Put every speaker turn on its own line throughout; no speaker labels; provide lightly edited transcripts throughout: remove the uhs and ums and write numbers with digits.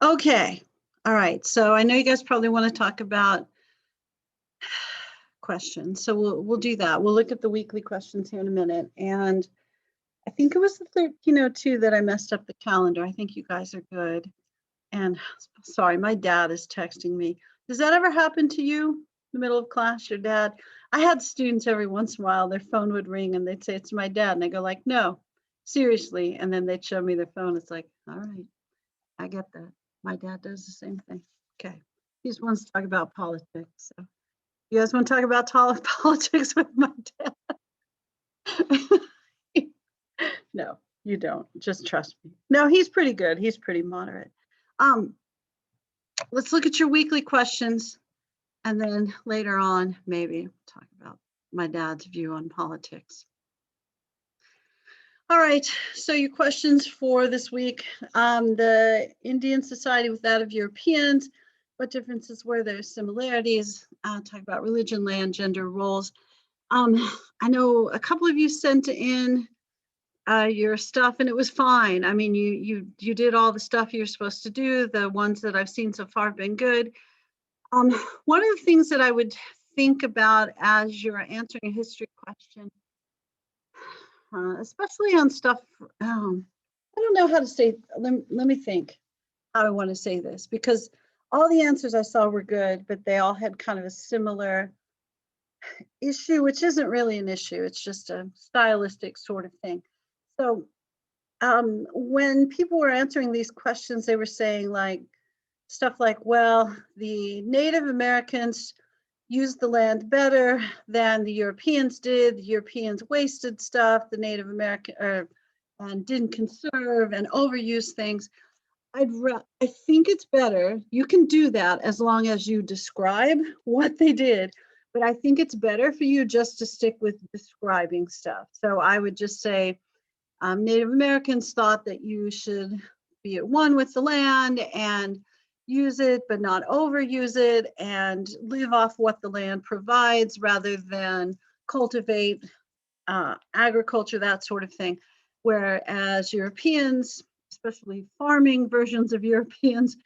Okay. All right. So I know you guys probably want to talk about questions. So we'll do that. We'll look at the weekly questions here in a minute. And I think it was the 1302 that I messed up the calendar. I think you guys are good. And sorry, my dad is texting me. Does that ever happen to you in the middle of class, your dad? I had students every once in a while, their phone would ring and they'd say, it's my dad. And I go like, no, seriously. And then they'd show me their phone. It's like, all right, I get that. My dad does the same thing. Okay. He just wants to talk about politics. So you guys want to talk about politics with my dad? No, you don't. Just trust me. No, he's pretty good. He's pretty moderate. Let's look at your weekly questions, and then later on, maybe talk about my dad's view on politics. All right, so your questions for this week. The Indian society with that of Europeans, what differences were there, similarities? Talk about religion, land, gender, roles. I know a couple of you sent in your stuff and it was fine. I mean, you did all the stuff you're supposed to do. The ones that I've seen so far have been good. One of the things that I would think about as you're answering a history question, especially on stuff, I don't know how to say, let me think how I want to say this, because all the answers I saw were good, but they all had kind of a similar issue, which isn't really an issue. It's just a stylistic sort of thing. So when people were answering these questions, they were saying like stuff like, well, the Native Americans used the land better than the Europeans did. The Europeans wasted stuff. The Native American and didn't conserve and overuse things. I think it's better. You can do that as long as you describe what they did. But I think it's better for you just to stick with describing stuff. So I would just say, Native Americans thought that you should be at one with the land and use it, but not overuse it, and live off what the land provides rather than cultivate agriculture, that sort of thing. Whereas Europeans, especially farming versions of Europeans,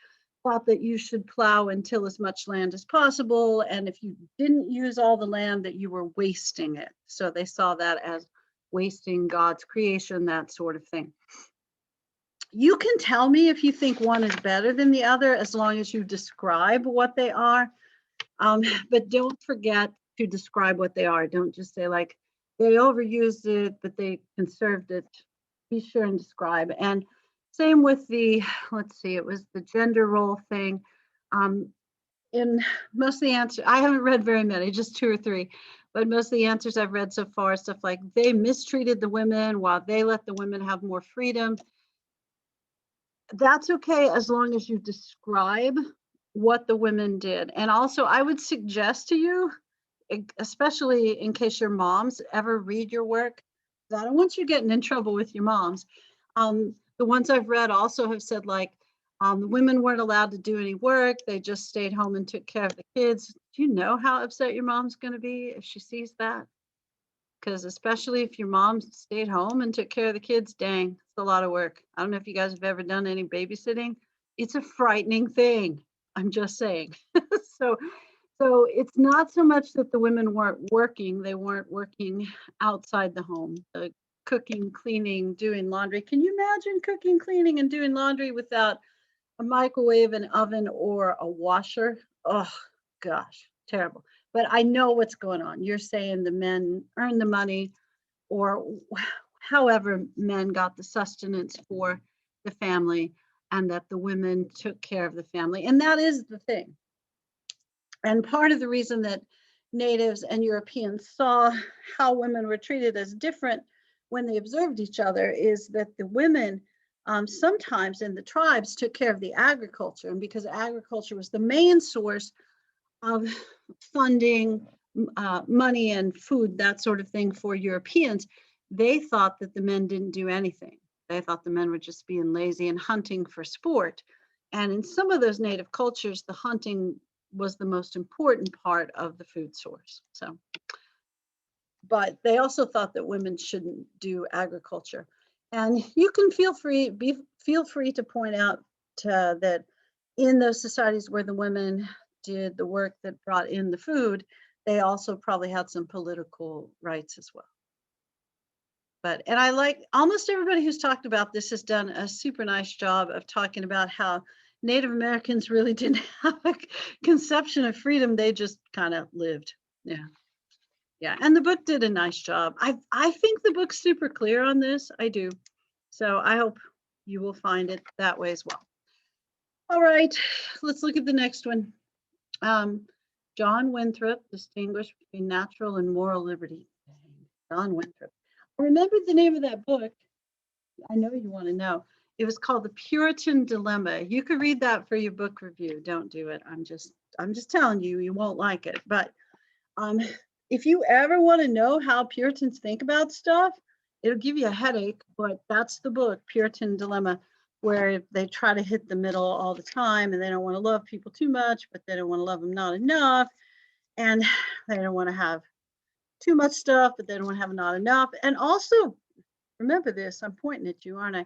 thought that you should plow and till as much land as possible. And if you didn't use all the land, that you were wasting it. So they saw that as wasting God's creation, that sort of thing. You can tell me if you think one is better than the other, as long as you describe what they are. But don't forget to describe what they are. Don't just say like, they overused it, but they conserved it. Be sure and describe. And same with the, let's see, it was the gender role thing. In most of the answers, I haven't read very many, just 2 or 3, but most of the answers I've read so far, stuff like they mistreated the women while they let the women have more freedom. That's okay as long as you describe what the women did. And also I would suggest to you, especially in case your moms ever read your work, that I don't want you getting in trouble with your moms. The ones I've read also have said like, the women weren't allowed to do any work. They just stayed home and took care of the kids. Do you know how upset your mom's going to be if she sees that? Because especially if your mom stayed home and took care of the kids, dang, it's a lot of work. I don't know if you guys have ever done any babysitting. It's a frightening thing. I'm just saying. So it's not so much that the women weren't working. They weren't working outside the home. Cooking, cleaning, doing laundry. Can you imagine cooking, cleaning, and doing laundry without a microwave, an oven, or a washer? Oh, gosh, terrible. But I know what's going on. You're saying the men earn the money, or however men got the sustenance for the family, and that the women took care of the family. And that is the thing. And part of the reason that natives and Europeans saw how women were treated as different when they observed each other is that the women sometimes in the tribes took care of the agriculture. And because agriculture was the main source of funding, money and food, that sort of thing for Europeans, they thought that the men didn't do anything. They thought the men were just being lazy and hunting for sport. And in some of those native cultures, the hunting was the most important part of the food source. But they also thought that women shouldn't do agriculture. And you can feel free to point out that in those societies where the women did the work that brought in the food, they also probably had some political rights as well. But and I like almost everybody who's talked about this has done a super nice job of talking about how Native Americans really didn't have a conception of freedom. They just kind of lived. Yeah. Yeah. And the book did a nice job. I think the book's super clear on this. I do. So I hope you will find it that way as well. All right, let's look at the next one. John Winthrop distinguished between natural and moral liberty. John Winthrop. I remembered the name of that book. I know you want to know. It was called The Puritan Dilemma. You could read that for your book review. Don't do it. I'm just telling you, you won't like it. But if you ever want to know how Puritans think about stuff, it'll give you a headache, but that's the book, Puritan Dilemma, where they try to hit the middle all the time and they don't want to love people too much, but they don't want to love them not enough. And they don't want to have too much stuff, but they don't want to have not enough. And also, remember this, I'm pointing at you, aren't I?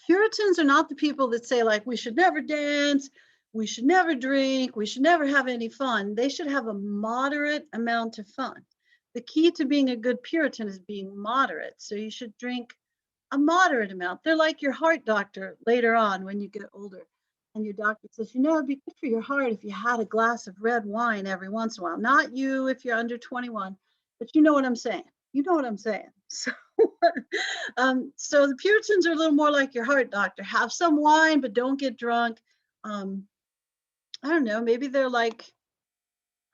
Puritans are not the people that say, like, we should never dance, we should never drink, we should never have any fun. They should have a moderate amount of fun. The key to being a good Puritan is being moderate. So you should drink a moderate amount. They're like your heart doctor later on when you get older. And your doctor says, it'd be good for your heart if you had a glass of red wine every once in a while. Not you if you're under 21, but you know what I'm saying. You know what I'm saying. So, so the Puritans are a little more like your heart doctor. Have some wine, but don't get drunk. I don't know. Maybe they're like,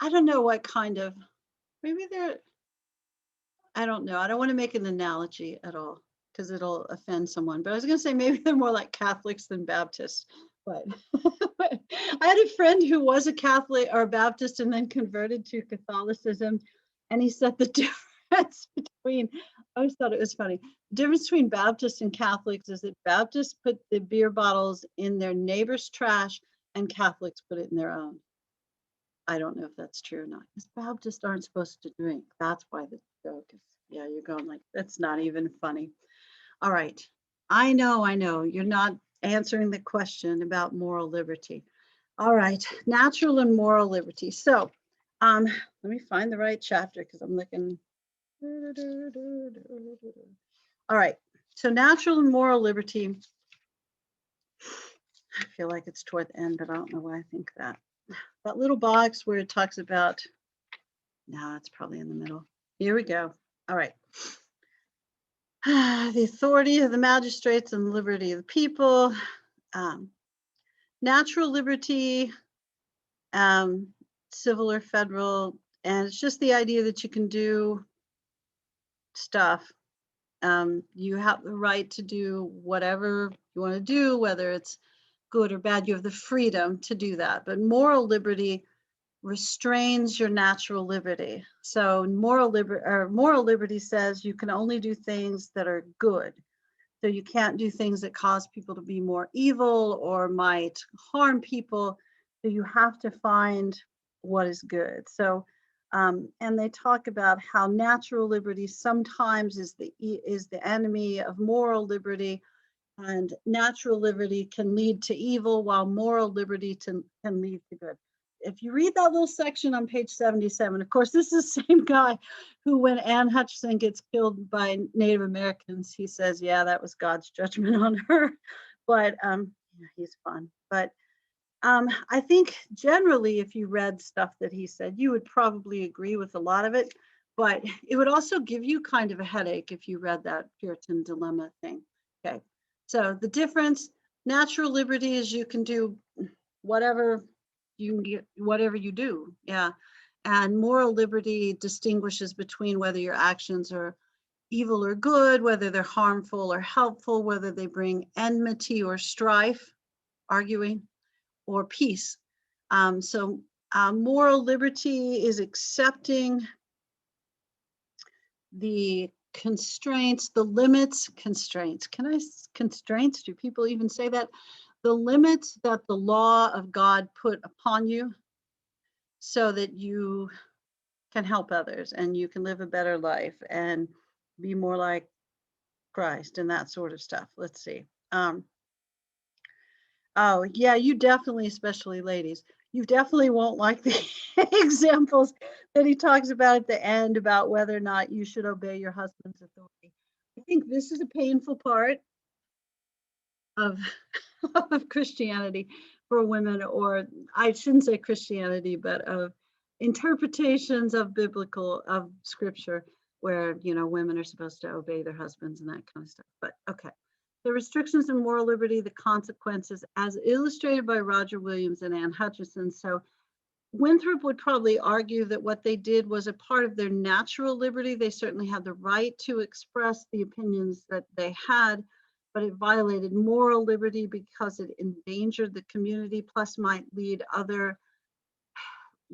I don't know what kind of, maybe they're, I don't know. I don't want to make an analogy at all because it'll offend someone. But I was going to say maybe they're more like Catholics than Baptists. But I had a friend who was a Catholic or a Baptist and then converted to Catholicism. And he said the difference between, I always thought it was funny, the difference between Baptists and Catholics is that Baptists put the beer bottles in their neighbor's trash and Catholics put it in their own. I don't know if that's true or not, because Baptists aren't supposed to drink. That's why the joke is, yeah, you're going like, that's not even funny. All right. I know. You're not answering the question about moral liberty. All right. Natural and moral liberty. So let me find the right chapter because I'm looking. All right. So natural and moral liberty. I feel like it's toward the end, but I don't know why I think that. That little box where it talks about, no, it's probably in the middle. Here we go. All right. The authority of the magistrates and liberty of the people, natural liberty, civil or federal, and it's just the idea that you can do stuff. You have the right to do whatever you want to do, whether it's good or bad. You have the freedom to do that. But moral liberty restrains your natural liberty. So moral liberty says you can only do things that are good. So you can't do things that cause people to be more evil or might harm people. So you have to find what is good. So, and they talk about how natural liberty sometimes is the enemy of moral liberty, and natural liberty can lead to evil, while moral liberty can lead to good. If you read that little section on page 77, of course, this is the same guy who, when Anne Hutchinson gets killed by Native Americans, he says, yeah, that was God's judgment on her. But he's fun. But I think generally, if you read stuff that he said, you would probably agree with a lot of it. But it would also give you kind of a headache if you read that Puritan Dilemma thing. Okay. So the difference, natural liberty is you can do whatever you do. Yeah. And moral liberty distinguishes between whether your actions are evil or good, whether they're harmful or helpful, whether they bring enmity or strife, arguing, or peace. So moral liberty is accepting the constraints, the limits, constraints. Constraints? Do people even say that? The limits that the law of God put upon you so that you can help others and you can live a better life and be more like Christ and that sort of stuff. Let's see. Oh, yeah, you definitely, especially ladies, you definitely won't like the examples that he talks about at the end about whether or not you should obey your husband's authority. I think this is a painful part of, of Christianity for women, or I shouldn't say Christianity, but of interpretations of of scripture where, women are supposed to obey their husbands and that kind of stuff. But okay. The restrictions in moral liberty, the consequences, as illustrated by Roger Williams and Anne Hutchinson. So Winthrop would probably argue that what they did was a part of their natural liberty. They certainly had the right to express the opinions that they had, but it violated moral liberty because it endangered the community, plus might lead other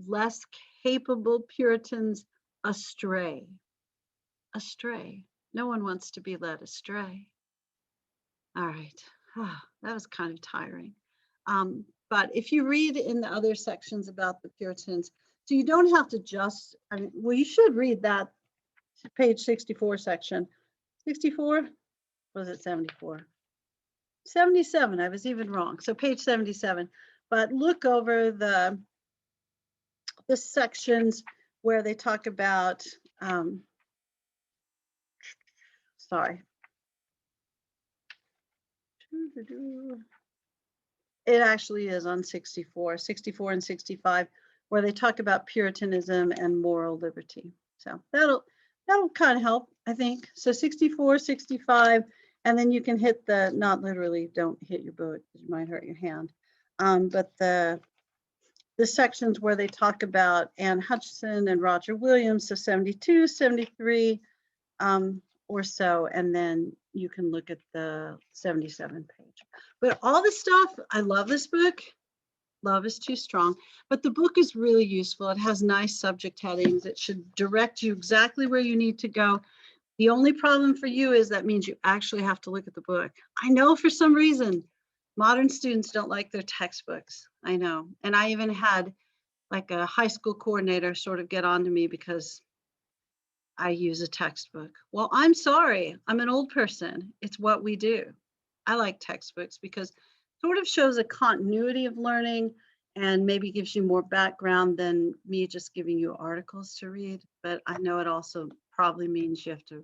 less capable Puritans astray. Astray. No one wants to be led astray. All right, that was kind of tiring. But if you read in the other sections about the Puritans, so you don't have to just, well, you should read that page 64 section. 64? Was it 74? 77, I was even wrong. So page 77. But look over the sections where they talk about, sorry. It actually is on 64 and 65, where they talk about Puritanism and moral liberty. So that'll kind of help, I think. So 64, 65, and then you can hit the, not literally, don't hit your boot, you might hurt your hand. But the sections where they talk about Anne Hutchinson and Roger Williams, so 72, 73, or so, and then you can look at the 77 page. But all this stuff, I love this book. Love is too strong, but the book is really useful. It has nice subject headings. It should direct you exactly where you need to go. The only problem for you is that means you actually have to look at the book. I know for some reason, modern students don't like their textbooks. I know. And I even had like a high school coordinator sort of get on to me because I use a textbook. Well, I'm sorry, I'm an old person. It's what we do. I like textbooks because it sort of shows a continuity of learning and maybe gives you more background than me just giving you articles to read. But I know it also probably means you have to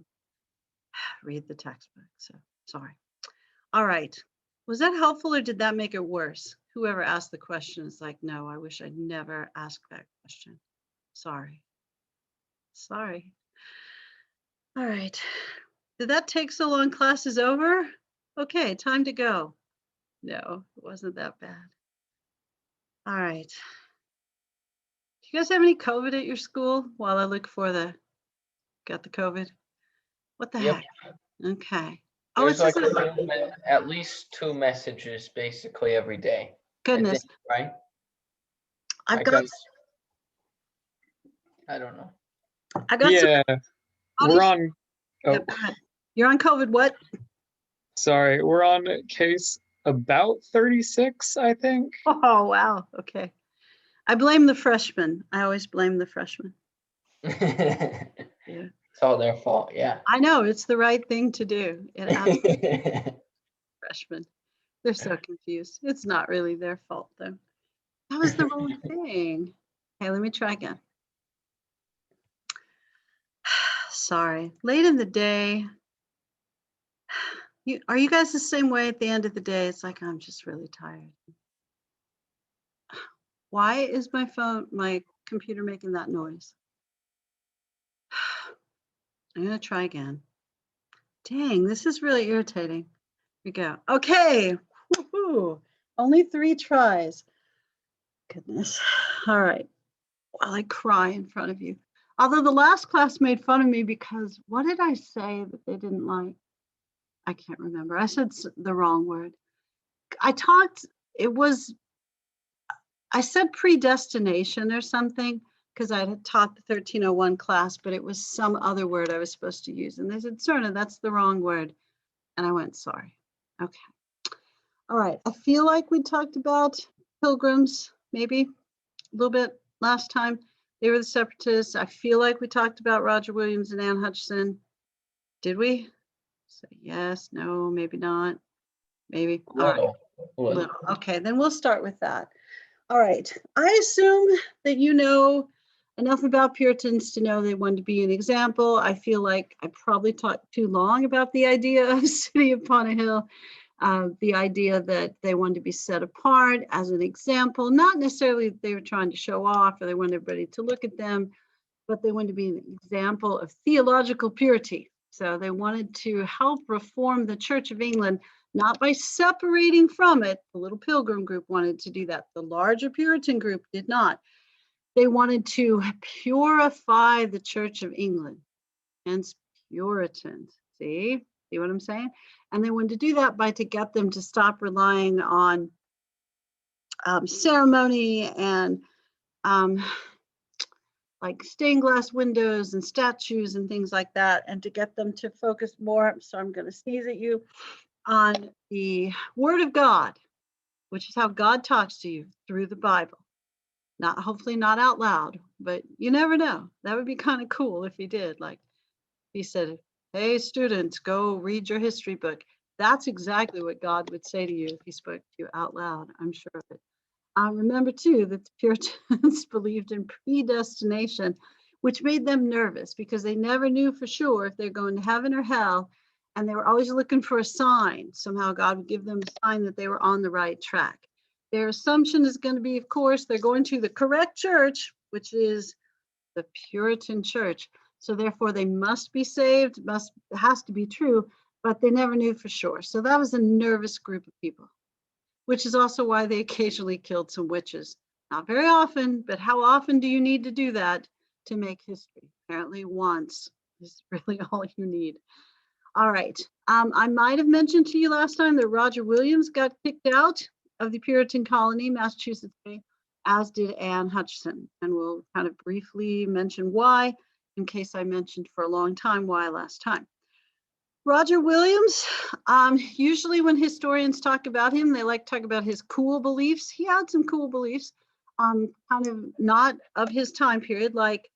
read the textbook. So sorry. All right. Was that helpful or did that make it worse? Whoever asked the question is like, no, I wish I'd never asked that question. Sorry. Sorry. All right. Did that take so long? Class is over? Okay, time to go. No, it wasn't that bad. All right. Do you guys have any COVID at your school while I look for got the COVID? What the heck? Okay. Oh,
There's like at least 2 messages basically every day.
Goodness.
I think, right?
I've got.
I don't know.
I got.
Yeah, we're on. Oh,
you're on COVID. What?
Sorry, we're on case about 36, I think.
Oh, wow. Okay. I blame the freshmen. I always blame the freshmen.
Yeah. It's all their fault. Yeah.
I know it's the right thing to do. It absolutely. Freshmen. They're so confused. It's not really their fault though. That was the wrong thing. Okay, let me try again. Sorry. Late in the day. Are you guys the same way at the end of the day? It's like, I'm just really tired. Why is my computer making that noise? I'm going to try again. Dang, this is really irritating. Here we go. Okay. Woo-hoo. Only 3 tries. Goodness. All right. While I cry in front of you. Although the last class made fun of me because what did I say that they didn't like? I can't remember. I said the wrong word. I said predestination or something because I had taught the 1301 class, but it was some other word I was supposed to use. And they said, Serna, that's the wrong word. And I went, sorry. Okay. All right. I feel like we talked about Pilgrims, maybe a little bit last time. They were the separatists. I feel like we talked about Roger Williams and Anne Hutchinson. Did we? Say yes, no, maybe not, maybe. All right.
Little.
Little. Okay, then we'll start with that. All right. I assume that you know enough about Puritans to know they wanted to be an example. I feel like I probably talked too long about the idea of city upon a hill, the idea that they wanted to be set apart as an example, not necessarily that they were trying to show off or they wanted everybody to look at them, but they wanted to be an example of theological purity. So they wanted to help reform the Church of England, not by separating from it. The little Pilgrim group wanted to do that. The larger Puritan group did not. They wanted to purify the Church of England, hence Puritans. See what I'm saying? And they wanted to do that by to get them to stop relying on ceremony and like stained glass windows and statues and things like that, and to get them to focus more, so I'm going to sneeze at you, on the Word of God, which is how God talks to you through the Bible. Not hopefully not out loud, but you never know. That would be kind of cool if he did. Like he said, hey, students, go read your history book. That's exactly what God would say to you if he spoke to you out loud. I'm sure of it. Remember, too, that the Puritans believed in predestination, which made them nervous because they never knew for sure if they're going to heaven or hell. And they were always looking for a sign. Somehow God would give them a sign that they were on the right track. Their assumption is going to be, of course, they're going to the correct church, which is the Puritan church. So therefore, they must be saved, has to be true, but they never knew for sure. So that was a nervous group of people, which is also why they occasionally killed some witches. Not very often, but how often do you need to do that to make history? Apparently once is really all you need. All right. I might have mentioned to you last time that Roger Williams got kicked out of the Puritan colony, Massachusetts Bay, as did Anne Hutchinson. And we'll kind of briefly mention why, in case I mentioned for a long time why last time. Roger Williams, usually when historians talk about him, they like to talk about his cool beliefs. He had some cool beliefs, kind of not of his time period, like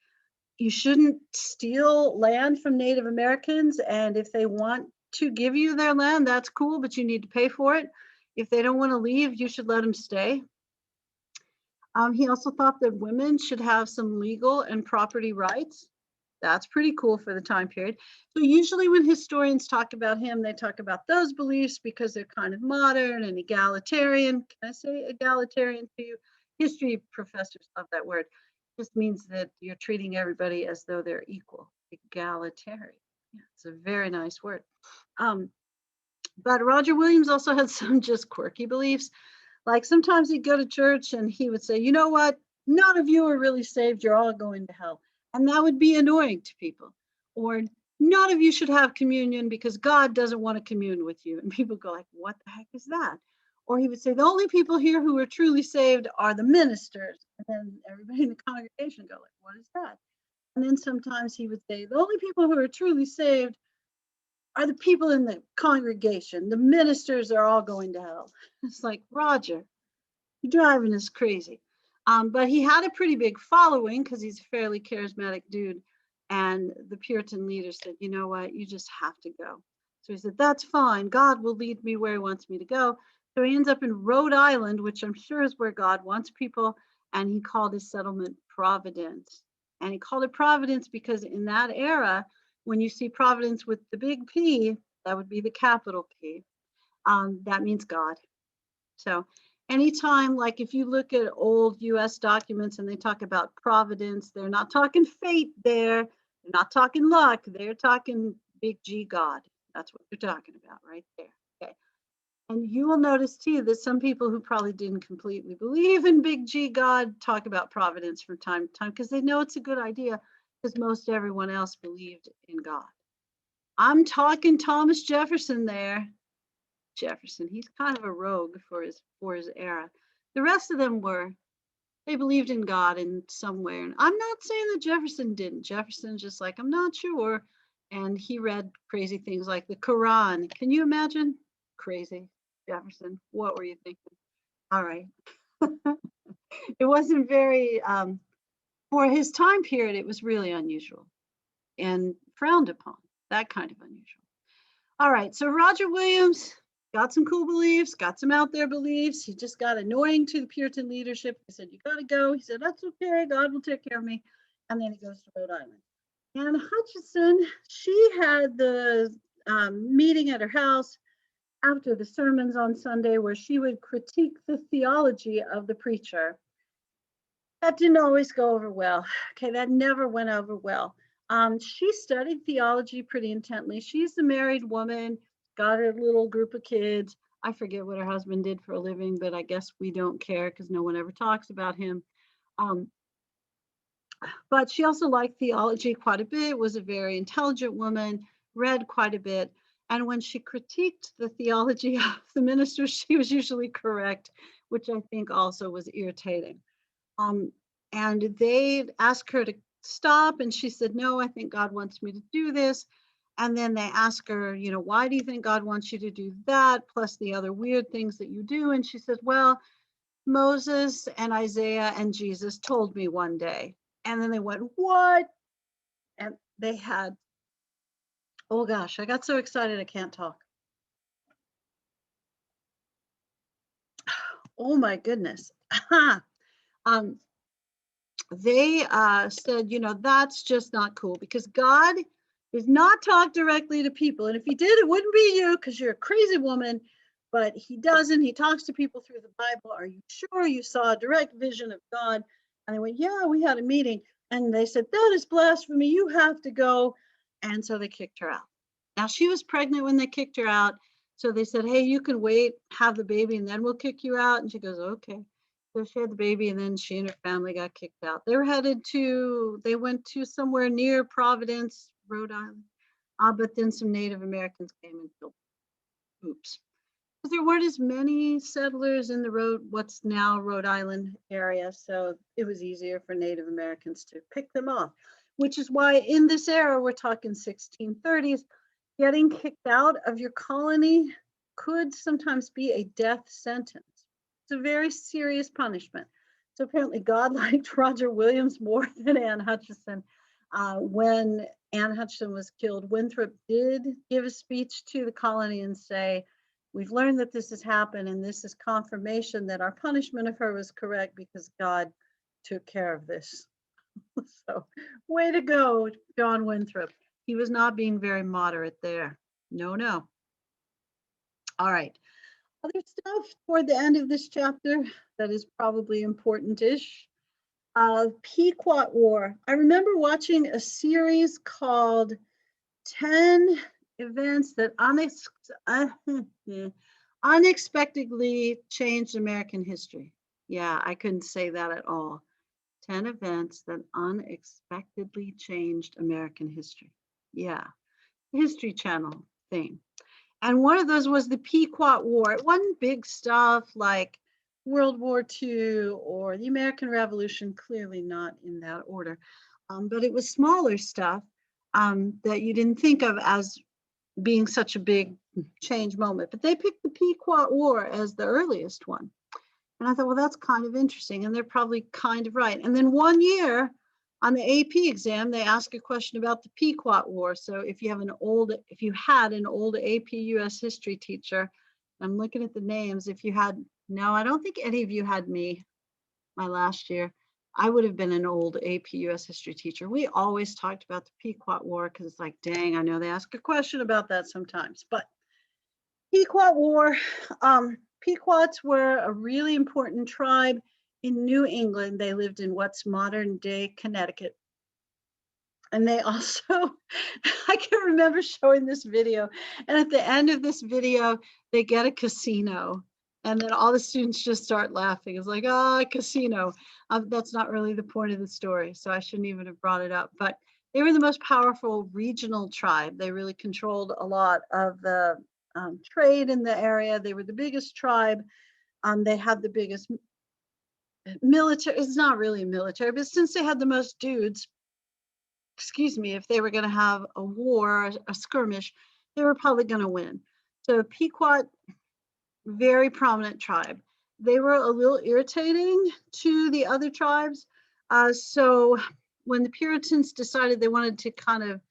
you shouldn't steal land from Native Americans. And if they want to give you their land, that's cool, but you need to pay for it. If they don't want to leave, you should let them stay. He also thought that women should have some legal and property rights. That's pretty cool for the time period. So usually when historians talk about him, they talk about those beliefs because they're kind of modern and egalitarian. Can I say egalitarian to you? History professors love that word. It just means that you're treating everybody as though they're equal. Egalitarian. Yeah, it's a very nice word. But Roger Williams also had some just quirky beliefs. Like sometimes he'd go to church and he would say, you know what? None of you are really saved. You're all going to hell. And that would be annoying to people. Or none of you should have communion because God doesn't want to commune with you. And people go like, what the heck is that? Or he would say, the only people here who are truly saved are the ministers. And then everybody in the congregation go like, what is that? And then sometimes he would say, the only people who are truly saved are the people in the congregation. The ministers are all going to hell. It's like, Roger, you're driving us crazy. But he had a pretty big following because he's a fairly charismatic dude. And the Puritan leaders said, you know what, you just have to go. So he said, that's fine. God will lead me where he wants me to go. So he ends up in Rhode Island, which I'm sure is where God wants people. And he called his settlement Providence. And he called it Providence because in that era, when you see Providence with the big P, that would be the capital P. That means God. So anytime, like if you look at old US documents and they talk about providence, they're not talking fate there. They're not talking luck. They're talking big G God. That's what they're talking about right there. Okay. And you will notice too that some people who probably didn't completely believe in big G God talk about providence from time to time because they know it's a good idea because most everyone else believed in God. I'm talking Thomas Jefferson there. Jefferson, he's kind of a rogue for his era. The rest of them they believed in God in some way. And I'm not saying that Jefferson didn't. Jefferson's just like, I'm not sure. And he read crazy things like the Quran. Can you imagine? Crazy. Jefferson, what were you thinking? All right. It wasn't very, for his time period, it was really unusual and frowned upon, that kind of unusual. All right, so Roger Williams got some cool beliefs, got some out there beliefs. He just got annoying to the Puritan leadership. He said, you got to go. He said, that's okay. God will take care of me. And then he goes to Rhode Island. And Hutchinson, she had the meeting at her house after the sermons on Sunday where she would critique the theology of the preacher. That didn't always go over well. Okay, that never went over well. She studied theology pretty intently. She's a married woman, got a little group of kids. I forget what her husband did for a living, but I guess we don't care because no one ever talks about him. But she also liked theology quite a bit, was a very intelligent woman, read quite a bit. And when she critiqued the theology of the ministers, she was usually correct, which I think also was irritating. And they asked her to stop, and she said, no, I think God wants me to do this. And then they ask her, you know, why do you think God wants you to do that, plus the other weird things that you do? And she said, well, Moses and Isaiah and Jesus told me one day. And then they went, what? And they had, oh gosh, I got so excited I can't talk. Oh my goodness. They said, you know, that's just not cool because God does not talk directly to people. And if he did, it wouldn't be you because you're a crazy woman, but he doesn't. He talks to people through the Bible. Are you sure you saw a direct vision of God? And they went, yeah, we had a meeting. And they said, that is blasphemy. You have to go. And so they kicked her out. Now she was pregnant when they kicked her out. So they said, hey, you can wait, have the baby, and then we'll kick you out. And she goes, okay. So she had the baby, and then she and her family got kicked out. They went to somewhere near Providence, Rhode Island. But then some Native Americans came and killed them. Oops. Because there weren't as many settlers in what's now Rhode Island area. So it was easier for Native Americans to pick them off, which is why in this era, we're talking 1630s, getting kicked out of your colony could sometimes be a death sentence. It's a very serious punishment. So apparently God liked Roger Williams more than Anne Hutchinson. When Anne Hutchinson was killed, Winthrop did give a speech to the colony and say, we've learned that this has happened and this is confirmation that our punishment of her was correct because God took care of this. So way to go, John Winthrop. He was not being very moderate there. No. All right. Other stuff toward the end of this chapter that is probably important-ish. Pequot War. I remember watching a series called 10 Events That Unexpectedly Changed American History. Yeah, I couldn't say that at all. 10 Events That Unexpectedly Changed American History. Yeah, History Channel thing. And one of those was the Pequot War. It wasn't big stuff like World War II or the American Revolution, clearly not in that order. But it was smaller stuff that you didn't think of as being such a big change moment. But they picked the Pequot War as the earliest one. And I thought, well, that's kind of interesting. And they're probably kind of right. And then one year, on the AP exam, they ask a question about the Pequot War. So if you had an old AP US history teacher, I'm looking at the names. No, I don't think any of you had me my last year. I would have been an old AP US history teacher. We always talked about the Pequot War because it's like, dang, I know they ask a question about that sometimes. But Pequot War, Pequots were a really important tribe in New England. They lived in what's modern day Connecticut. And they also, I can remember showing this video. And at the end of this video, they get a casino. And then all the students just start laughing. It's like, oh, a casino. That's not really the point of the story. So I shouldn't even have brought it up. But they were the most powerful regional tribe. They really controlled a lot of the trade in the area. They were the biggest tribe. They had the biggest military. It's not really military, but since they had the most dudes, if they were going to have a war, a skirmish, they were probably going to win. So Pequot, very prominent tribe. They were a little irritating to the other tribes. So when the Puritans decided they wanted to kind of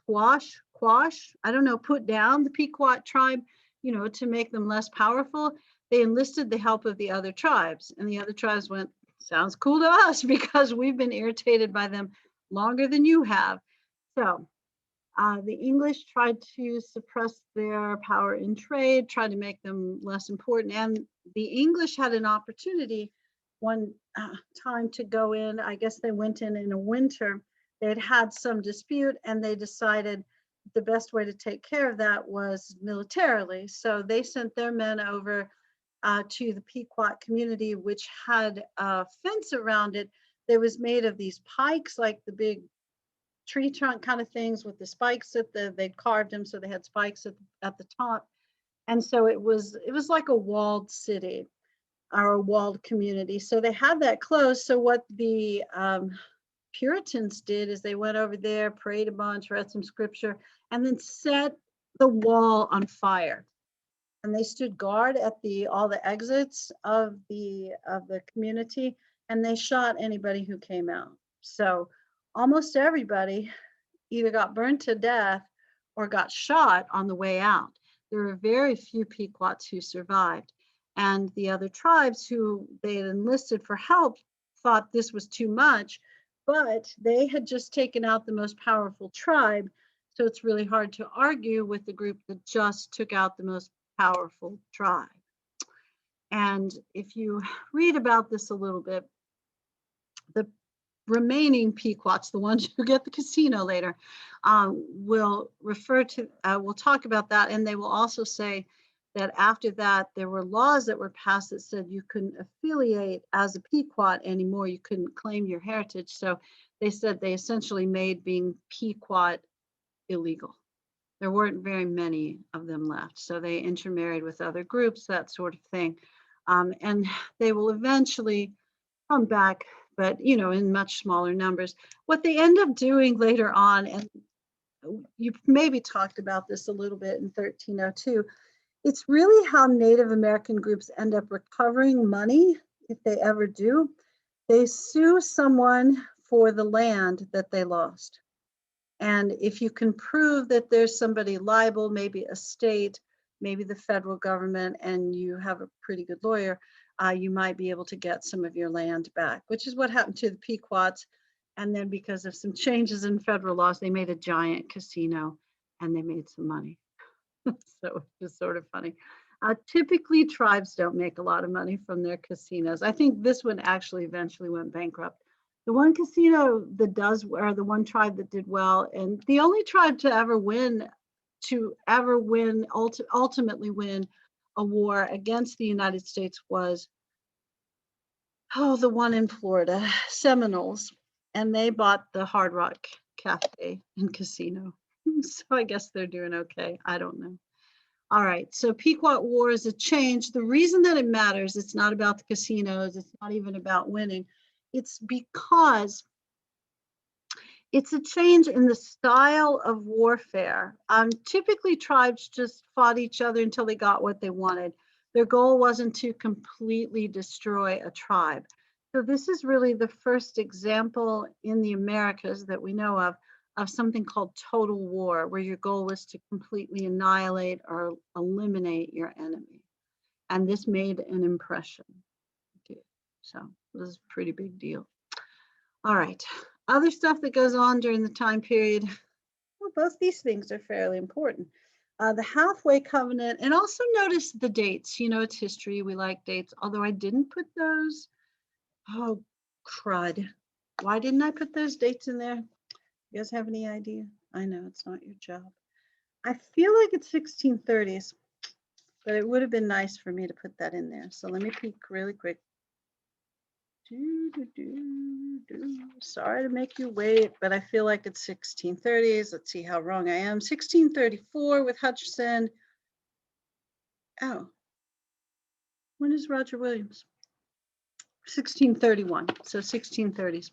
quash, I don't know, put down the Pequot tribe, to make them less powerful, they enlisted the help of the other tribes. And the other tribes went, sounds cool to us because we've been irritated by them longer than you have. So the English tried to suppress their power in trade, tried to make them less important. And the English had an opportunity one time to go in. I guess they went in a winter. They'd had some dispute and they decided the best way to take care of that was militarily. So they sent their men over to the Pequot community, which had a fence around it that was made of these pikes, like the big tree trunk kind of things with the spikes they'd carved them, so they had spikes at the top. And so it was like a walled city or a walled community. So they had that close. So what the Puritans did is they went over there, prayed a bunch, read some scripture, and then set the wall on fire. And they stood guard at all the exits of the community, and they shot anybody who came out. So almost everybody either got burned to death or got shot on the way out. There were very few Pequots who survived. And the other tribes who they had enlisted for help thought this was too much, but they had just taken out the most powerful tribe. So it's really hard to argue with the group that just took out the most powerful tribe. And if you read about this a little bit, the remaining Pequots, the ones who get the casino later, will talk about that. And they will also say that after that, there were laws that were passed that said you couldn't affiliate as a Pequot anymore. You couldn't claim your heritage. So they said they essentially made being Pequot illegal. There weren't very many of them left. So they intermarried with other groups, that sort of thing. And they will eventually come back, but in much smaller numbers. What they end up doing later on, and you maybe talked about this a little bit in 1302, it's really how Native American groups end up recovering money, if they ever do. They sue someone for the land that they lost. And if you can prove that there's somebody liable, maybe a state, maybe the federal government, and you have a pretty good lawyer, you might be able to get some of your land back, which is what happened to the Pequots. And then because of some changes in federal laws, they made a giant casino and they made some money. So it's sort of funny. Typically, tribes don't make a lot of money from their casinos. I think this one actually eventually went bankrupt. The one casino that does, or the one tribe that did well, and the only tribe to ever ultimately win a war against the United States was, the one in Florida, Seminoles, and they bought the Hard Rock Cafe and Casino. So I guess they're doing okay. I don't know. All right, so Pequot War is a change. The reason that it matters, it's not about the casinos, it's not even about winning. It's because it's a change in the style of warfare. Typically, tribes just fought each other until they got what they wanted. Their goal wasn't to completely destroy a tribe. So this is really the first example in the Americas that we know of something called total war, where your goal was to completely annihilate or eliminate your enemy. And this made an impression. Okay. So this is a pretty big deal. All right, other stuff that goes on during the time period, well, both these things are fairly important. The halfway covenant, and also notice the dates. It's history, we like dates, although I didn't put those. Oh, crud. Why didn't I put those dates in there? You guys have any idea? I know it's not your job. I feel like it's 1630s, but it would have been nice for me to put that in there. So let me peek really quick. Sorry to make you wait, but I feel like it's 1630s. Let's see how wrong I am. 1634 with Hutchinson. Oh, when is Roger Williams? 1631, so 1630s.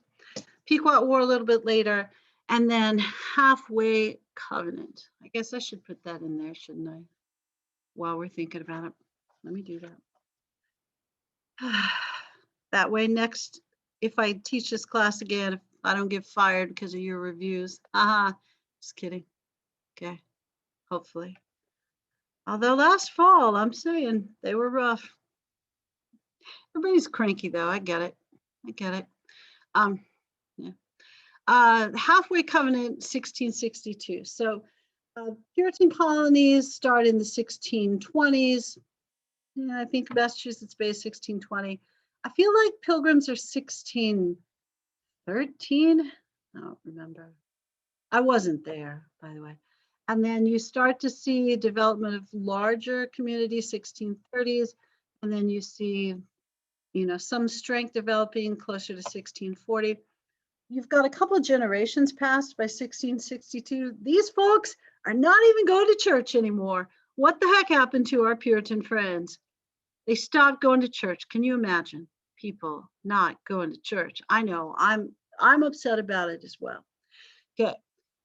Pequot War a little bit later, and then halfway covenant. I guess I should put that in there, shouldn't I? While we're thinking about it, let me do that. That way if I teach this class again, if I don't get fired because of your reviews, Just kidding. Okay, hopefully. Although last fall, I'm saying they were rough. Everybody's cranky though. I get it. I get it. Yeah. The Halfway Covenant, 1662. So Puritan colonies start in the 1620s. Yeah, I think Massachusetts Bay is 1620. I feel like Pilgrims are 1613. I don't remember. I wasn't there, by the way. And then you start to see development of larger communities, 1630s, and then you see, some strength developing closer to 1640. You've got a couple of generations passed by 1662. These folks are not even going to church anymore. What the heck happened to our Puritan friends? They stopped going to church. Can you imagine people not going to church? I know, I'm upset about it as well. Okay,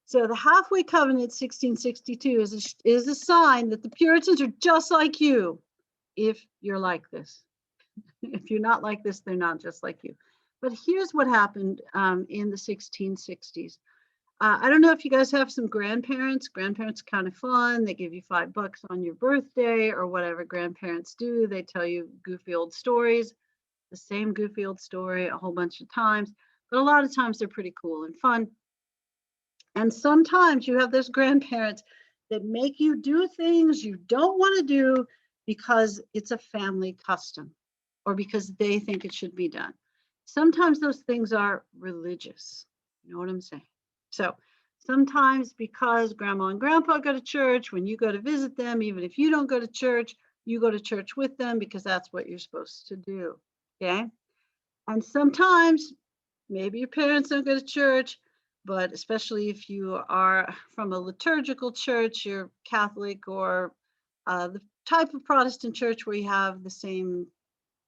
so the Halfway Covenant, 1662, is a sign that the Puritans are just like you, if you're like this. If you're not like this, they're not just like you. But here's what happened in the 1660s. I don't know if you guys have some grandparents. Grandparents are kind of fun. They give you $5 on your birthday or whatever grandparents do. They tell you goofy old stories, the same goofy old story a whole bunch of times. But a lot of times they're pretty cool and fun. And sometimes you have those grandparents that make you do things you don't want to do because it's a family custom or because they think it should be done. Sometimes those things are religious. You know what I'm saying? So sometimes because grandma and grandpa go to church, when you go to visit them, even if you don't go to church, you go to church with them because that's what you're supposed to do. Okay. And sometimes maybe your parents don't go to church, but especially if you are from a liturgical church, you're Catholic or the type of Protestant church where you have the same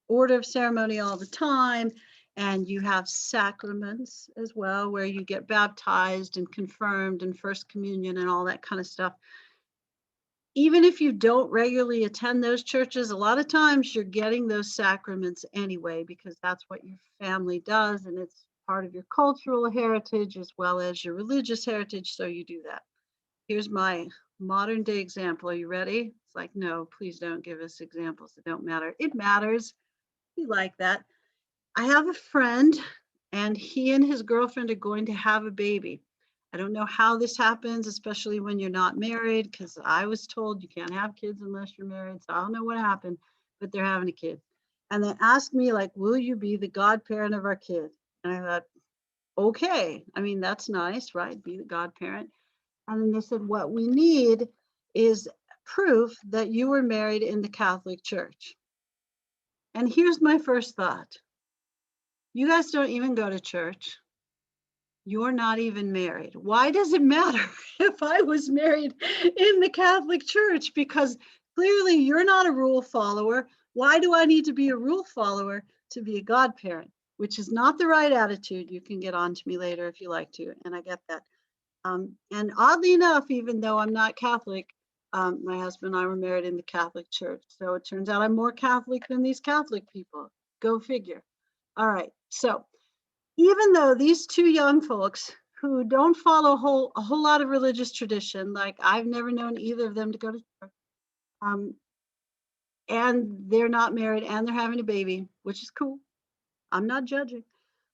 order of ceremony all the time, and you have sacraments as well, where you get baptized and confirmed and first communion and all that kind of stuff. Even if you don't regularly attend those churches, a lot of times you're getting those sacraments anyway, because that's what your family does, and it's part of your cultural heritage as well as your religious heritage, so you do that. Here's my modern day example. Are you ready? It's like, no, please don't give us examples that don't matter. It matters. We like that. I have a friend, and he and his girlfriend are going to have a baby. I don't know how this happens, especially when you're not married, because I was told you can't have kids unless you're married. So I don't know what happened, but they're having a kid. And they asked me, like, will you be the godparent of our kid? And I thought, okay. I mean, that's nice, right? Be the godparent. And then they said, what we need is proof that you were married in the Catholic Church. And here's my first thought. You guys don't even go to church. You're not even married. Why does it matter if I was married in the Catholic Church? Because clearly you're not a rule follower. Why do I need to be a rule follower to be a godparent? Which is not the right attitude. You can get on to me later if you like to, and I get that. And oddly enough, even though I'm not Catholic, my husband and I were married in the Catholic Church. So it turns out I'm more Catholic than these Catholic people. Go figure. All right. So even though these two young folks who don't follow a whole lot of religious tradition, like I've never known either of them to go to church, and they're not married and they're having a baby, which is cool. I'm not judging,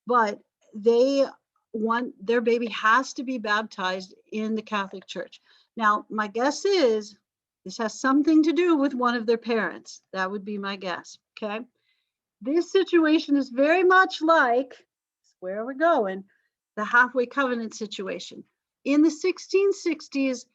but they want their baby has to be baptized in the Catholic Church. Now, my guess is this has something to do with one of their parents. That would be my guess. Okay. This situation is very much like where we're going, the Halfway Covenant situation. In the 1660s,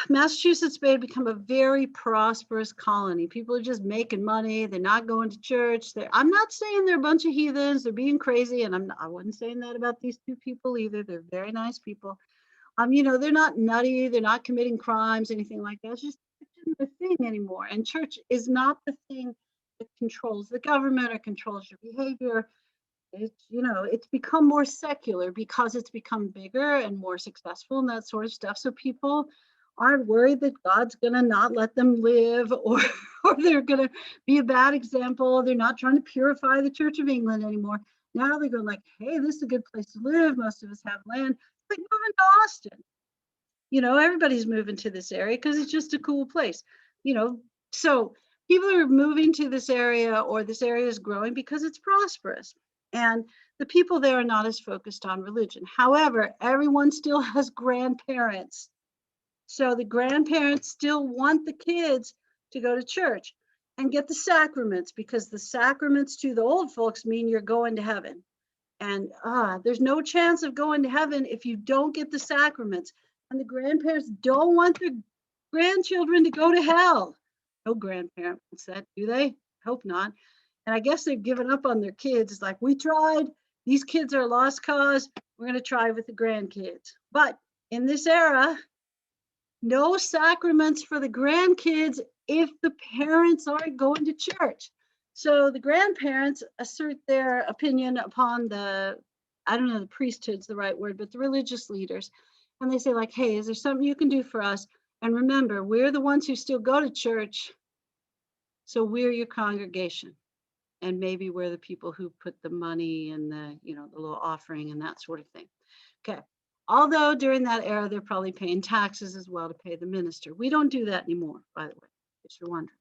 Massachusetts Bay had become a very prosperous colony. People are just making money. They're not going to church. I'm not saying they're a bunch of heathens. They're being crazy. And I wasn't saying that about these two people either. They're very nice people. They're not nutty. They're not committing crimes, anything like that. It's just the thing anymore. And church is not the thing that controls the government or controls your behavior. It's become more secular because it's become bigger and more successful and that sort of stuff. So people aren't worried that God's going to not let them live or they're going to be a bad example. They're not trying to purify the Church of England anymore. Now they're going like, hey, this is a good place to live. Most of us have land. It's like moving to Austin. everybody's moving to this area because it's just a cool place, so people are moving to this area, or this area is growing because it's prosperous. And the people there are not as focused on religion. However, everyone still has grandparents. So the grandparents still want the kids to go to church and get the sacraments, because the sacraments to the old folks mean you're going to heaven. And there's no chance of going to heaven if you don't get the sacraments. And the grandparents don't want their grandchildren to go to hell. No grandparent wants that, do they? Hope not. And I guess they've given up on their kids. It's like, we tried. These kids are a lost cause. We're going to try with the grandkids. But in this era, no sacraments for the grandkids if the parents aren't going to church. So the grandparents assert their opinion upon the priesthood's the right word, but the religious leaders. And they say, like, hey, is there something you can do for us? And remember, we're the ones who still go to church. So we're your congregation. And maybe we're the people who put the money and the little offering and that sort of thing. Okay. Although during that era, they're probably paying taxes as well to pay the minister. We don't do that anymore, by the way, if you're wondering.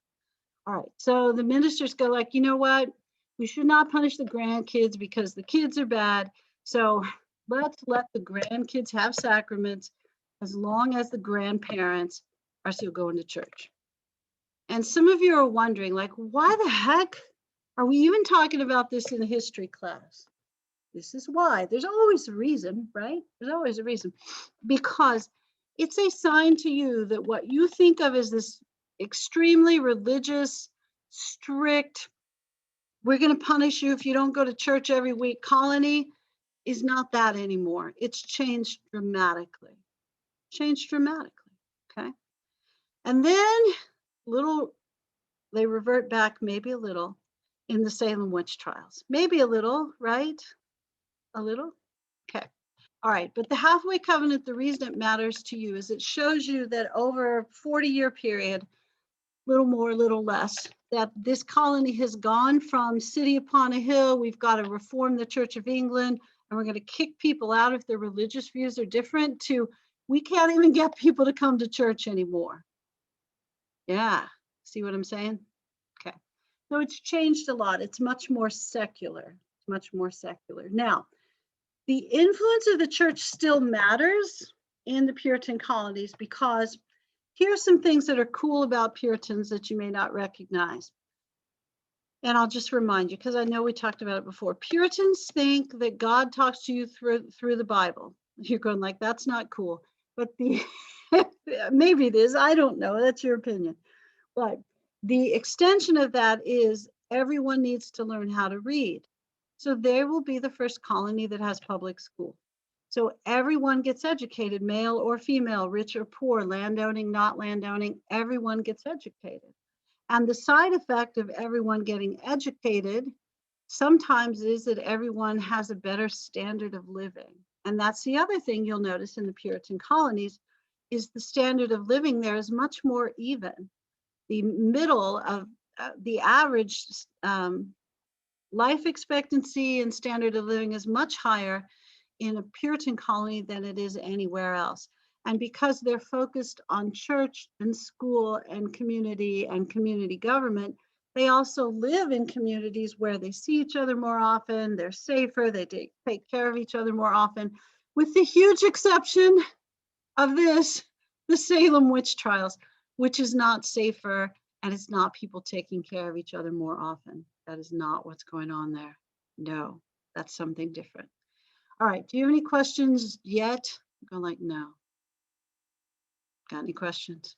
All right, so the ministers go like, you know what? We should not punish the grandkids because the kids are bad. So let's let the grandkids have sacraments as long as the grandparents are still going to church. And some of you are wondering, like, why the heck are we even talking about this in a history class? This is why. There's always a reason, right? There's always a reason. Because it's a sign to you that what you think of as this extremely religious, strict, we're going to punish you if you don't go to church every week colony is not that anymore. It's changed dramatically. Okay? And then they revert back maybe a little in the Salem witch trials. Maybe a little, right? A little? Okay. All right. But the halfway covenant, the reason it matters to you is it shows you that over a 40-year period, little more, little less, that this colony has gone from city upon a hill, we've got to reform the Church of England, and we're going to kick people out if their religious views are different, to we can't even get people to come to church anymore. Yeah. See what I'm saying? Okay. So it's changed a lot. It's much more secular. Now, the influence of the church still matters in the Puritan colonies, because here's some things that are cool about Puritans that you may not recognize. And I'll just remind you, because I know we talked about it before. Puritans think that God talks to you through the Bible. You're going like, that's not cool. But maybe it is. I don't know. That's your opinion. But the extension of that is everyone needs to learn how to read. So they will be the first colony that has public school. So everyone gets educated, male or female, rich or poor, landowning, not landowning, everyone gets educated. And the side effect of everyone getting educated sometimes is that everyone has a better standard of living. And that's the other thing you'll notice in the Puritan colonies, is the standard of living there is much more even. The middle of the average life expectancy and standard of living is much higher in a Puritan colony than it is anywhere else. And because they're focused on church and school and community government, they also live in communities where they see each other more often, they're safer, they take care of each other more often, with the huge exception of the Salem witch trials, which is not safer, and it's not people taking care of each other more often. That is not what's going on there. No, that's something different. All right, do you have any questions yet? I'm going like, no. Got any questions?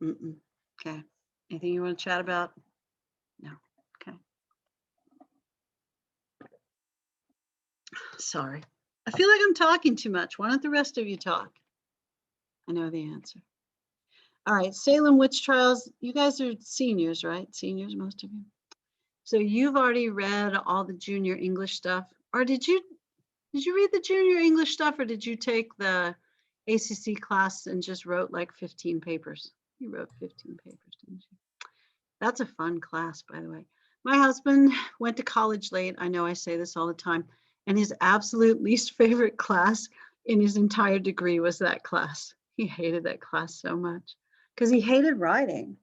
Okay. Anything you want to chat about? No. Okay. Sorry. I feel like I'm talking too much. Why don't the rest of you talk? I know the answer. All right, Salem witch trials. You guys are seniors, right? Seniors, most of you. So you've already read all the junior English stuff. Or did you read the junior English stuff, or did you take the ACC class and just wrote like 15 papers? You wrote 15 papers, didn't you? That's a fun class, by the way. My husband went to college late. I know I say this all the time. And his absolute least favorite class in his entire degree was that class. He hated that class so much because he hated writing.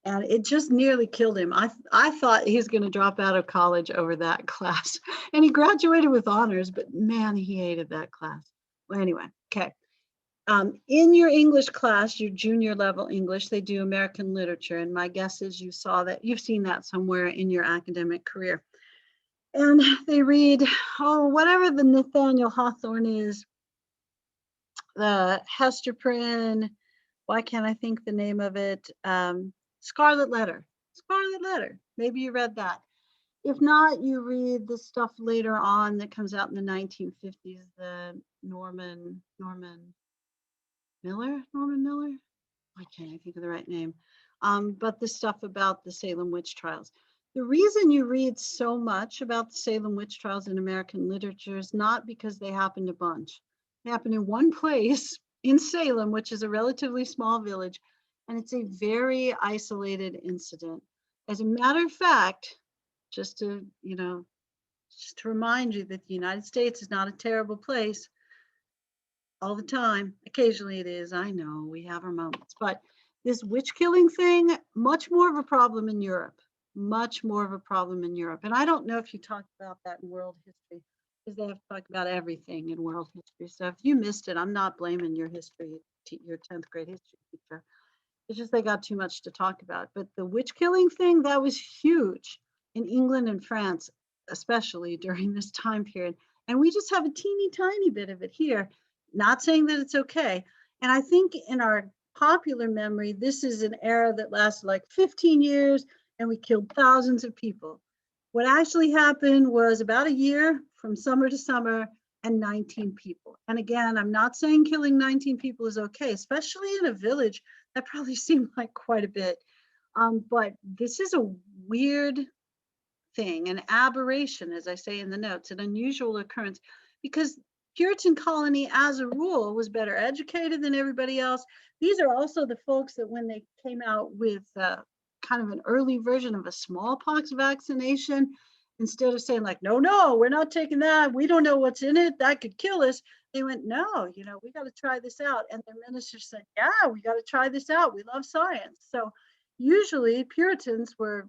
And it just nearly killed him. I thought he was going to drop out of college over that class. And he graduated with honors, but man, he hated that class. Well, anyway, okay. In your English class, your junior level English, they do American literature. And my guess is you saw that, you've seen that somewhere in your academic career. And they read, oh, whatever the Nathaniel Hawthorne is, the Hester Prynne, why can't I think the name of it? Scarlet Letter. Scarlet Letter. Maybe you read that. If not, you read the stuff later on that comes out in the 1950s, the Norman Miller? Why can't I think of the right name? But the stuff about the Salem witch trials. The reason you read so much about the Salem witch trials in American literature is not because they happened a bunch. They happened in one place in Salem, which is a relatively small village, and it's a very isolated incident. As a matter of fact, just to remind you that the United States is not a terrible place all the time. Occasionally it is, I know, we have our moments, but this witch killing thing, much more of a problem in Europe, much more of a problem in Europe. And I don't know if you talked about that in world history, because they have to talk about everything in world history. So if you missed it, I'm not blaming your history, your 10th grade history teacher. It's just they got too much to talk about. But the witch killing thing, that was huge in England and France, especially during this time period. And we just have a teeny tiny bit of it here. Not saying that it's okay. And I think in our popular memory, this is an era that lasted like 15 years and we killed thousands of people. What actually happened was about a year from summer to summer and 19 people. And again, I'm not saying killing 19 people is okay, especially in a village. That probably seemed like quite a bit. But this is a weird thing, an aberration, as I say in the notes, an unusual occurrence, because Puritan colony, as a rule, was better educated than everybody else. These are also the folks that when they came out with kind of an early version of a smallpox vaccination, instead of saying like, no, we're not taking that, we don't know what's in it, that could kill us, they went, no, we got to try this out. And their minister said, yeah, we got to try this out. We love science. So usually Puritans were,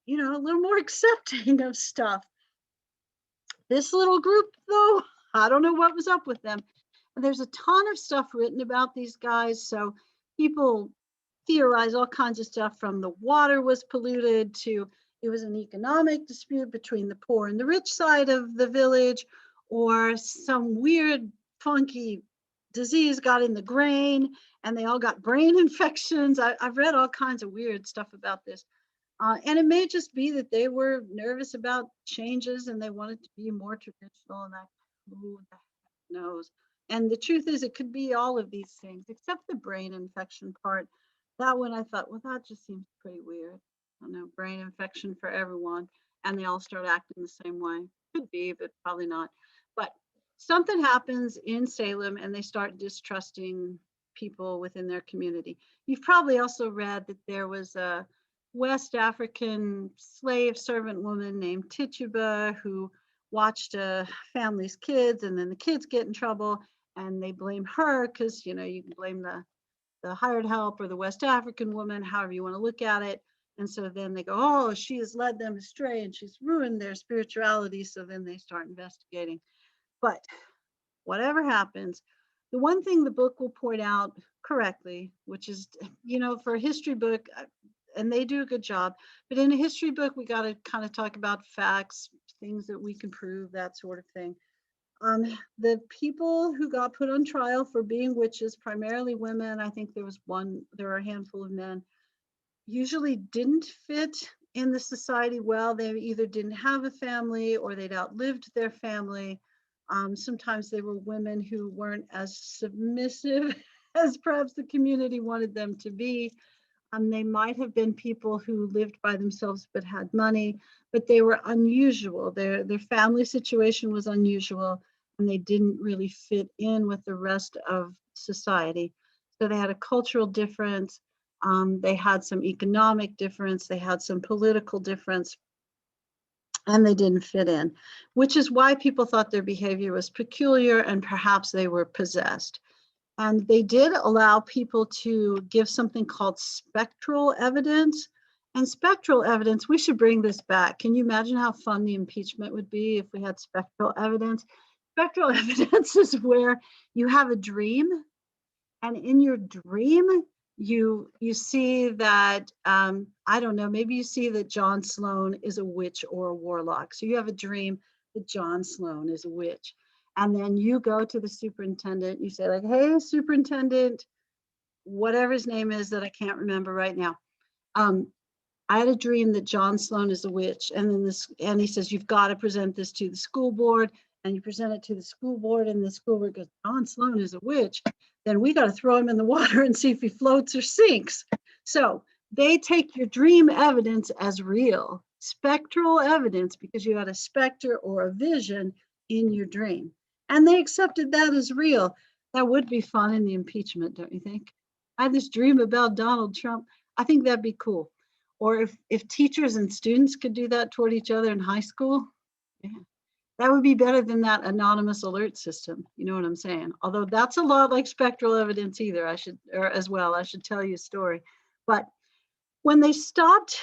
a little more accepting of stuff. This little group, though, I don't know what was up with them. And there's a ton of stuff written about these guys. So people theorize all kinds of stuff, from the water was polluted to it was an economic dispute between the poor and the rich side of the village, or some weird, funky disease got in the grain and they all got brain infections. I've read all kinds of weird stuff about this. And it may just be that they were nervous about changes and they wanted to be more traditional, and that, who the heck knows. And the truth is, it could be all of these things, except the brain infection part. That one I thought, well, that just seems pretty weird. I don't know, brain infection for everyone, and they all start acting the same way. Could be, but probably not. But something happens in Salem and they start distrusting people within their community. You've probably also read that there was a West African slave servant woman named Tituba who watched a family's kids, and then the kids get in trouble and they blame her because, you can blame the hired help or the West African woman, however you want to look at it. And so then they go, oh, she has led them astray and she's ruined their spirituality. So then they start investigating. But whatever happens, the one thing the book will point out correctly, which is, for a history book, and they do a good job, but in a history book, we got to kind of talk about facts, things that we can prove, that sort of thing. The people who got put on trial for being witches, primarily women, I think there were a handful of men, usually didn't fit in the society well. They either didn't have a family or they'd outlived their family. Sometimes they were women who weren't as submissive as perhaps the community wanted them to be. They might have been people who lived by themselves but had money, but they were unusual. Their family situation was unusual, and they didn't really fit in with the rest of society. So they had a cultural difference. They had some economic difference. They had some political difference, and they didn't fit in, which is why people thought their behavior was peculiar and perhaps they were possessed. And they did allow people to give something called spectral evidence. And spectral evidence, we should bring this back. Can you imagine how fun the impeachment would be if we had spectral evidence? Spectral evidence is where you have a dream, and in your dream, you see that, I don't know, maybe you see that John Sloan is a witch or a warlock. So you have a dream that John Sloan is a witch. And then you go to the superintendent, you say like, hey, superintendent, whatever his name is that I can't remember right now. I had a dream that John Sloan is a witch. And then and he says, you've got to present this to the school board. And you present it to the school board, and the school board goes, John Sloan is a witch. Then we got to throw him in the water and see if he floats or sinks. So they take your dream evidence as real, spectral evidence, because you had a specter or a vision in your dream. And they accepted that as real. That would be fun in the impeachment, don't you think? I had this dream about Donald Trump. I think that'd be cool. Or if teachers and students could do that toward each other in high school, yeah. That would be better than that anonymous alert system. You know what I'm saying? Although that's a lot like spectral evidence either. I should tell you a story. But when they stopped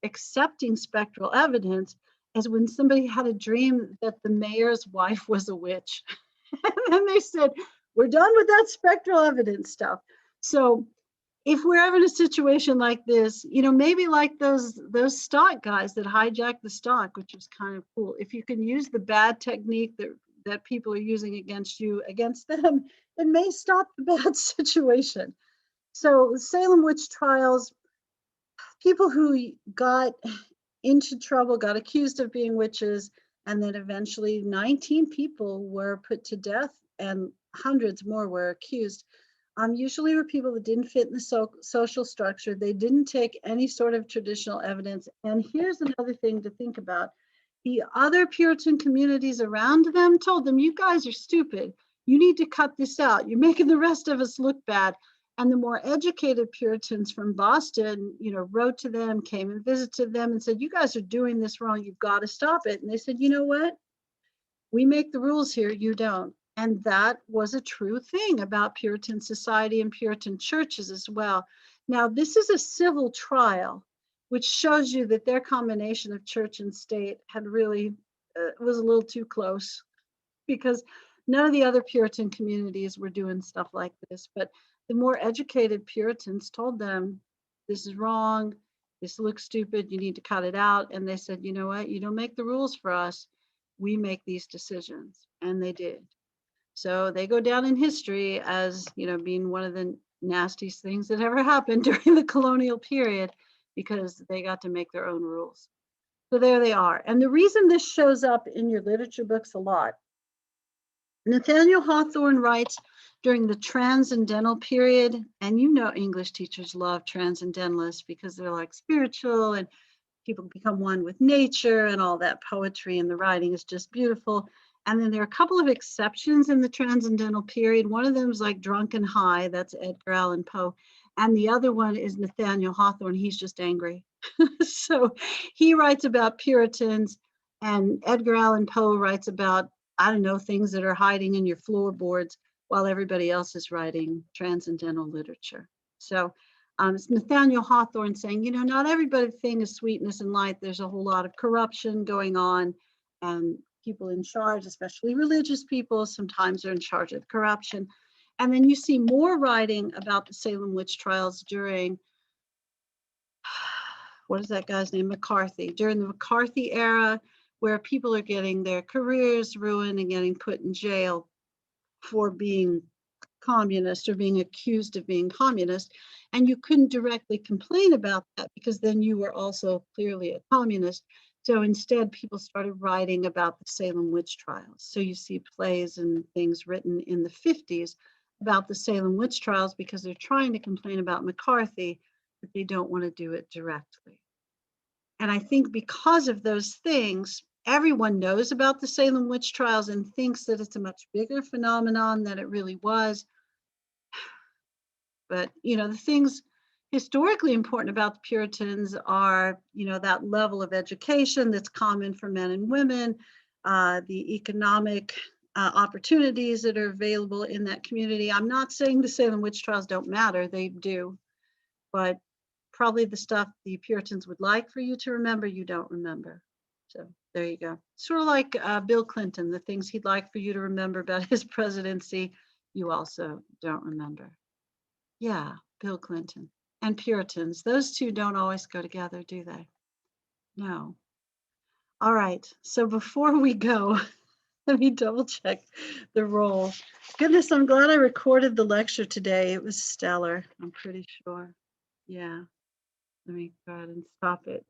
accepting spectral evidence is when somebody had a dream that the mayor's wife was a witch. And then they said, we're done with that spectral evidence stuff. So if we're ever in a situation like this, you know, maybe like those stock guys that hijacked the stock, which was kind of cool. If you can use the bad technique that people are using against you, against them, it may stop the bad situation. So Salem witch trials, people who got into trouble, got accused of being witches, and then eventually 19 people were put to death and hundreds more were accused. Usually were people that didn't fit in the social structure. They didn't take any sort of traditional evidence. And here's another thing to think about. The other Puritan communities around them told them, you guys are stupid. You need to cut this out. You're making the rest of us look bad. And the more educated Puritans from Boston, you know, wrote to them, came and visited them and said, you guys are doing this wrong. You've got to stop it. And they said, you know what? We make the rules here. You don't. And that was a true thing about Puritan society and Puritan churches as well. Now, this is a civil trial, which shows you that their combination of church and state had really was a little too close, because none of the other Puritan communities were doing stuff like this. But the more educated Puritans told them, this is wrong, this looks stupid, you need to cut it out. And they said, you know what, you don't make the rules for us, we make these decisions. And they did. So they go down in history as, you know, being one of the nastiest things that ever happened during the colonial period, because they got to make their own rules. So there they are. And the reason this shows up in your literature books a lot, Nathaniel Hawthorne writes during the Transcendental period, and you know English teachers love Transcendentalists because they're like spiritual and people become one with nature and all that poetry, and the writing is just beautiful. And then there are a couple of exceptions in the Transcendental period. One of them is like Drunk and High, that's Edgar Allan Poe. And the other one is Nathaniel Hawthorne, he's just angry. So he writes about Puritans, and Edgar Allan Poe writes about, I don't know, things that are hiding in your floorboards, while everybody else is writing transcendental literature. So it's Nathaniel Hawthorne saying, you know, not everything is sweetness and light. There's a whole lot of corruption going on, and people in charge, especially religious people, sometimes are in charge of corruption. And then you see more writing about the Salem witch trials during, what is that guy's name? McCarthy. During the McCarthy era, where people are getting their careers ruined and getting put in jail for being communist or being accused of being communist. And you couldn't directly complain about that because then you were also clearly a communist. So instead, people started writing about the Salem witch trials. So you see plays and things written in the 50s about the Salem witch trials because they're trying to complain about McCarthy, but they don't want to do it directly. And I think because of those things, everyone knows about the Salem witch trials and thinks that it's a much bigger phenomenon than it really was. But, you know, the things historically important about the Puritans are, you know, that level of education that's common for men and women, the economic opportunities that are available in that community. I'm not saying the Salem witch trials don't matter, they do, but probably the stuff the Puritans would like for you to remember, you don't remember. So there you go. Sort of like Bill Clinton, the things he'd like for you to remember about his presidency, you also don't remember. Yeah, Bill Clinton and Puritans, those two don't always go together, do they? No. All right, so before we go, let me double check the roll. Goodness, I'm glad I recorded the lecture today. It was stellar, I'm pretty sure. Yeah. Let me go ahead and stop it.